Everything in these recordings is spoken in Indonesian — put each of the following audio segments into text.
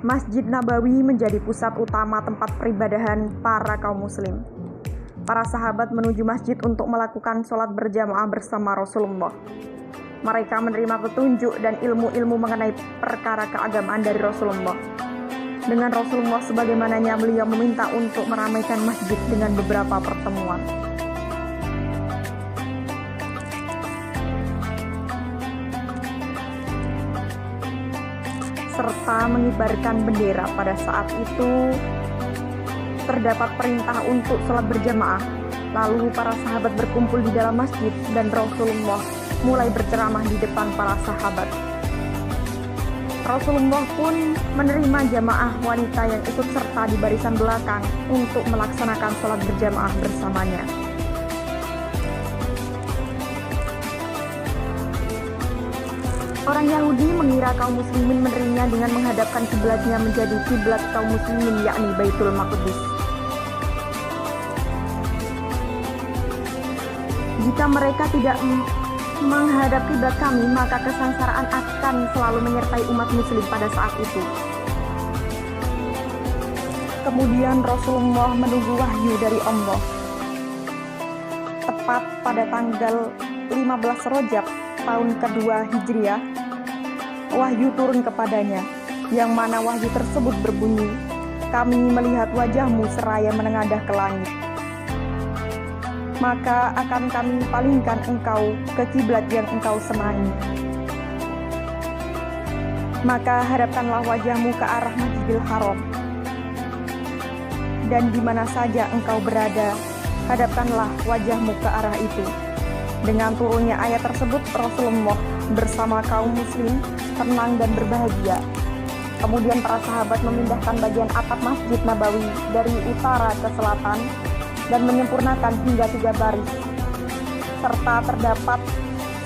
Masjid Nabawi menjadi pusat utama tempat peribadahan para kaum muslim. Para sahabat menuju masjid untuk melakukan sholat berjamaah bersama Rasulullah. Mereka menerima petunjuk dan ilmu-ilmu mengenai perkara keagamaan dari Rasulullah. Dengan Rasulullah sebagaimananya, beliau meminta untuk meramaikan masjid dengan beberapa pertemuan. Serta mengibarkan bendera. Pada saat itu terdapat perintah untuk sholat berjamaah. Lalu para sahabat berkumpul di dalam masjid dan Rasulullah mulai berceramah di depan para sahabat. Rasulullah pun menerima jamaah wanita yang ikut serta di barisan belakang untuk melaksanakan sholat berjamaah bersamanya. Orang Yahudi mengira kaum muslimin menerimanya dengan menghadapkan kiblatnya menjadi kiblat kaum muslimin, yakni Baitul Maqdis. Jika mereka tidak menghadap kiblat kami, maka kesengsaraan akan selalu menyertai umat muslim pada saat itu. Kemudian Rasulullah menunggu wahyu dari Allah. Tepat pada tanggal 15 Rajab tahun kedua Hijriah, wahyu turun kepadanya, yang mana wahyu tersebut berbunyi, "Kami melihat wajahmu seraya menengadah ke langit. Maka akan kami palingkan engkau ke kiblat yang engkau senangi. Maka hadapkanlah wajahmu ke arah Masjidil Haram. Dan di mana saja engkau berada, hadapkanlah wajahmu ke arah itu." Dengan turunnya ayat tersebut, Rasulullah bersama kaum muslim tenang dan berbahagia. Kemudian para sahabat memindahkan bagian atap Masjid Nabawi dari utara ke selatan dan menyempurnakan hingga 3 baris, serta terdapat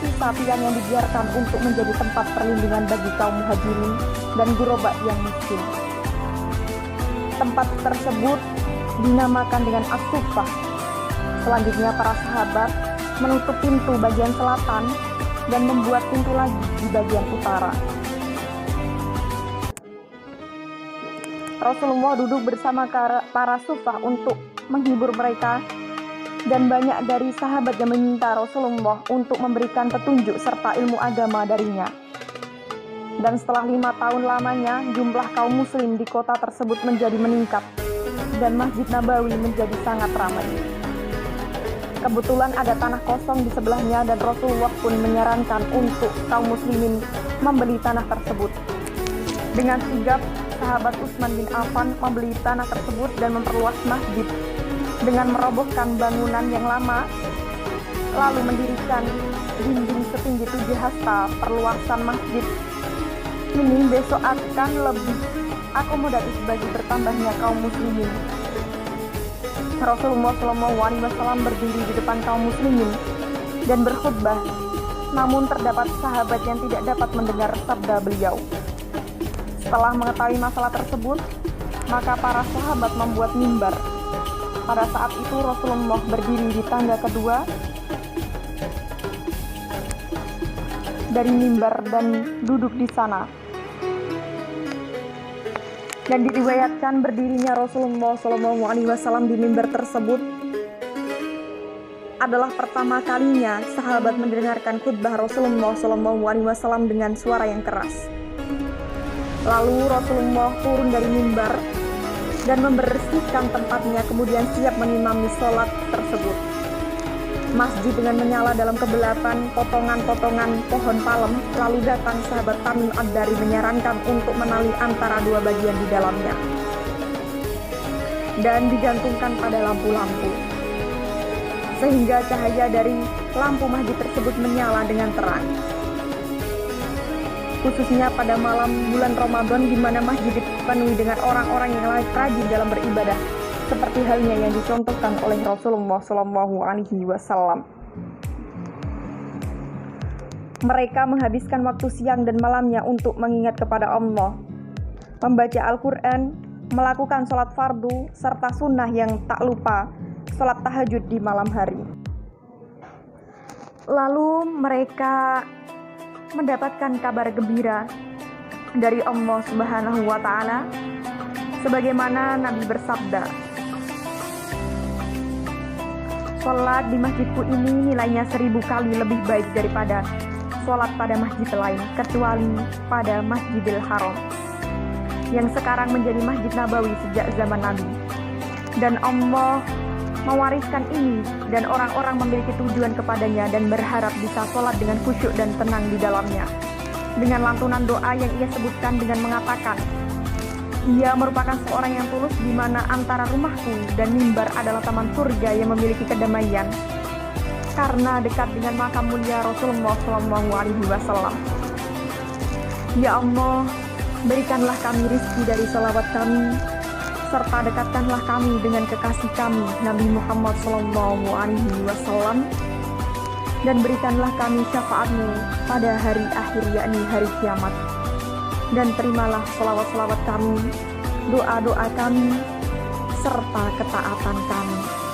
sisa tiang yang dibiarkan untuk menjadi tempat perlindungan bagi kaum muhajirin dan ghuraba yang miskin. Tempat tersebut dinamakan dengan As-Suffah. Selanjutnya para sahabat menutup pintu bagian selatan dan membuat pintu lagi di bagian utara. Rasulullah duduk bersama para suffah untuk menghibur mereka, dan banyak dari sahabat yang meminta Rasulullah untuk memberikan petunjuk serta ilmu agama darinya. Dan setelah 5 tahun lamanya, jumlah kaum muslim di kota tersebut menjadi meningkat, dan Masjid Nabawi menjadi sangat ramai. Kebetulan ada tanah kosong di sebelahnya, dan Rasulullah pun menyarankan untuk kaum muslimin membeli tanah tersebut. Dengan sigap, sahabat Utsman bin Affan membeli tanah tersebut dan memperluas masjid dengan merobohkan bangunan yang lama, lalu mendirikan dinding setinggi 7 hasta. Perluasan masjid ini besok akan lebih akomodatif bagi bertambahnya kaum muslimin. Rasulullah SAW berdiri di depan kaum muslimin dan berkhutbah, namun terdapat sahabat yang tidak dapat mendengar sabda beliau. Setelah mengetahui masalah tersebut, maka para sahabat membuat mimbar. Pada saat itu Rasulullah berdiri di tangga kedua dari mimbar dan duduk di sana. Dan diriwayatkan berdirinya Rasulullah SAW di mimbar tersebut adalah pertama kalinya sahabat mendengarkan khutbah Rasulullah SAW dengan suara yang keras. Lalu Rasulullah turun dari mimbar dan membersihkan tempatnya, kemudian siap mengimami sholat tersebut. Masjid dengan menyala dalam kegelapan potongan-potongan pohon palem. Lalu datang sahabat Tamim Ad-Dari menyarankan untuk menali antara 2 bagian di dalamnya dan digantungkan pada lampu-lampu, sehingga cahaya dari lampu masjid tersebut menyala dengan terang. Khususnya pada malam bulan Ramadan, di mana masjid dipenuhi dengan orang-orang yang rajin dalam beribadah, seperti halnya yang dicontohkan oleh Rasulullah SAW. Mereka menghabiskan waktu siang dan malamnya untuk mengingat kepada Allah, membaca Al-Quran, melakukan sholat fardu, serta sunnah yang tak lupa, sholat tahajud di malam hari. Lalu mereka mendapatkan kabar gembira dari Allah Subhanahu wa Ta'ala, sebagaimana Nabi bersabda, "Sholat di masjidku ini nilainya 1000 kali lebih baik daripada sholat pada masjid lain, kecuali pada Masjidil Haram, yang sekarang menjadi Masjid Nabawi sejak zaman Nabi. Dan Allah mewariskan ini dan orang-orang memiliki tujuan kepadanya dan berharap bisa sholat dengan khusyuk dan tenang di dalamnya." Dengan lantunan doa yang ia sebutkan dengan mengatakan, "Ia merupakan seorang yang tulus di mana antara rumahku dan mimbar adalah taman surga yang memiliki kedamaian karena dekat dengan makam mulia Rasulullah SAW. Ya Allah, berikanlah kami rizki dari salawat kami, serta dekatkanlah kami dengan kekasih kami Nabi Muhammad SAW, dan berikanlah kami syafaat-Mu pada hari akhir, yakni hari kiamat. Dan terimalah selawat-selawat kami, doa-doa kami, serta ketaatan kami."